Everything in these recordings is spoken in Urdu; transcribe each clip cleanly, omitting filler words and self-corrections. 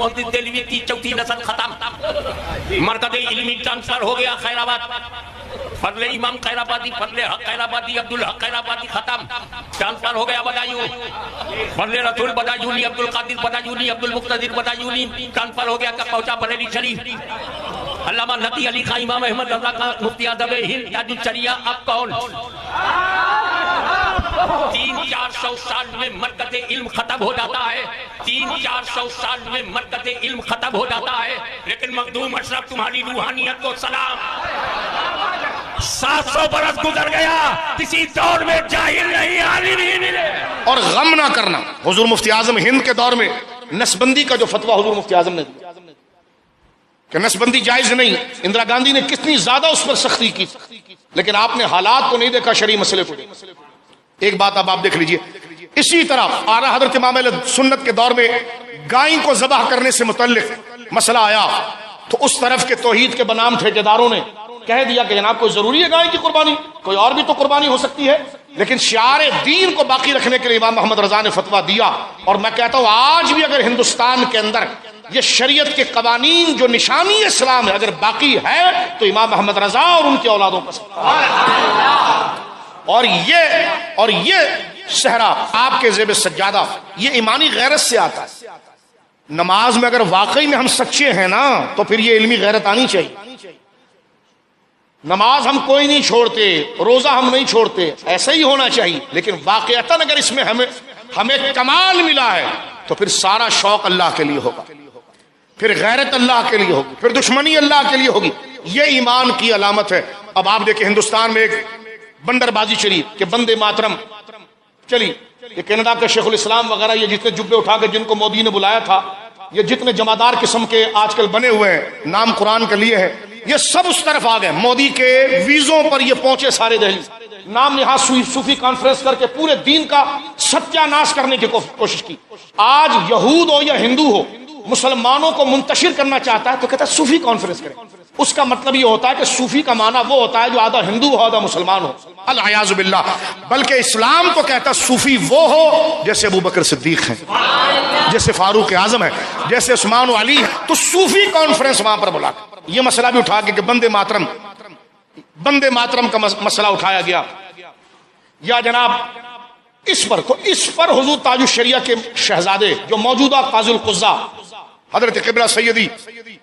محدث دہلوی کی چوتھی نسل ختم، مرکز علمی ٹرانسفر ہو گیا خیر آباد، فضل امام خیر آبادی، فضل حق خیر آبادی، عبدالحق خیر آبادی ختم، ٹرانسفر ہو گیا بدایوں، فضل رسول بدایونی، عبدالقادر بدایونی، عبدالمقتدر بدایونی، ٹرانسفر ہو گیا کب پہنچا بریلی شریف۔ علامہ نقی علی خان، امام احمد رضا خان، مفتی اعظم ہند، تاج الشریعہ اب کون؟ 300-400 سال میں مرکز علم ختم ہو جاتا ہے، 300-400 سال میں مرکز علم ختم ہو جاتا ہے، لیکن مخدوم اشرف تمہاری روحانیت کو سلام، 700 برس گزر گیا، کسی دور میں جاہل نہیں عالم ہی ملے۔ اور غم نہ کرنا، حضور مفتی اعظم ہند کے دور میں نسبندی کا جو فتویٰ حضور مفتی اعظم نے دیا کہ نسبندی جائز نہیں، اندرا گاندھی نے کتنی زیادہ اس پر سختی کی، لیکن آپ نے حالات کو نہیں دیکھا، شرعی مسئلے کو۔ ایک بات اب آپ دیکھ لیجئے، اسی طرح آرا حضرت امام اہل سنت کے دور میں گائیں کو ذبح کرنے سے متعلق مسئلہ آیا تو اس طرف کے توحید کے بنام ٹھیکیداروں نے کہہ دیا کہ جناب کوئی ضروری ہے گائے کی قربانی، کوئی اور بھی تو قربانی ہو سکتی ہے، لیکن شعار دین کو باقی رکھنے کے لیے امام محمد رضا نے فتویٰ دیا۔ اور میں کہتا ہوں آج بھی اگر ہندوستان کے اندر یہ شریعت کے قوانین جو نشانی اسلام ہے اگر باقی ہے تو امام محمد رضا اور ان کے اولادوں پر۔ اور یہ صحرا آپ کے زیب سجادہ یہ ایمانی غیرت سے آتا ہے۔ نماز میں اگر واقعی میں ہم سچے ہیں نا تو پھر یہ علمی غیرت آنی چاہیے۔ نماز ہم کوئی نہیں چھوڑتے، روزہ ہم نہیں چھوڑتے، ایسا ہی ہونا چاہیے، لیکن واقعتاً اگر اس میں ہمیں کمال ملا ہے تو پھر سارا شوق اللہ کے لیے ہوگا، پھر غیرت اللہ کے لیے ہوگی، پھر دشمنی اللہ کے لیے ہوگی۔ یہ ایمان کی علامت ہے۔ اب آپ دیکھیں ہندوستان میں ایک بندر بازی چلی کہ بندے ماترم چلی، یہ کینیڈا کے شیخ الاسلام وغیرہ یہ جتنے جبے اٹھا کے جن کو مودی نے بلایا تھا، یہ جتنے جمادار قسم کے آج کل بنے ہوئے ہیں، نام قرآن کے لیے ہے، یہ سب اس طرف آ گئے، مودی کے ویزوں پر یہ پہنچے سارے دہلی، نام نہاد صوفی کانفرنس کر کے پورے دین کا ستیہ ناش کرنے کی کوشش کی۔ آج یہود ہو یا ہندو ہو مسلمانوں کو منتشر کرنا چاہتا ہے تو کہتا ہے صوفی کانفرنس کریں۔ اس کا مطلب یہ ہوتا ہے کہ صوفی کا معنی وہ ہوتا ہے جو آدھا ہندو ہو آدھا مسلمان ہو، العیاذ باللہ۔ بلکہ اسلام تو کہتا ہے صوفی وہ ہو جیسے ابوبکر صدیق ہیں، جیسے فاروق اعظم ہے، جیسے عثمان و علی ہے، تو صوفی کانفرنس وہاں پر بلا۔ یہ مسئلہ بھی اٹھا کے کہ بندے ماترم کا مسئلہ اٹھایا گیا، یا جناب اس پر حضور تاج الشریعہ کے شہزادے جو موجودہ قاضی القضاء حضرت قبلہ سیدی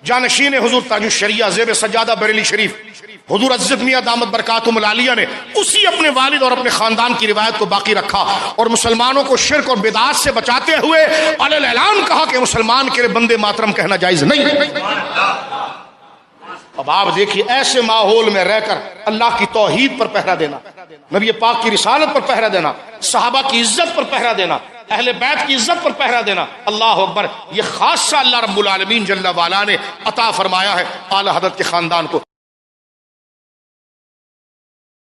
جانشین حضور تاج الشریعہ زیب سجادہ بریلی شریف حضور عزت میاں دامت برکاتہم العالیہ نے اسی اپنے والد اور اپنے خاندان کی روایت کو باقی رکھا اور مسلمانوں کو شرک اور بدعات سے بچاتے ہوئے علی اعلان کہا کہ مسلمان کے لیے بندے ماترم کہنا جائز نہیں ہے۔ اب آپ دیکھیے ایسے ماحول میں رہ کر اللہ کی توحید پر پہرا دینا، نبی پاک کی رسالت پر پہرا دینا، صحابہ کی عزت پر پہرا دینا، اہل بیت کی عزت پر پہرا دینا، اللہ اکبر، یہ خاصہ اللہ رب العالمین جل وعلا نے عطا فرمایا ہے اعلی حضرت کے خاندان کو۔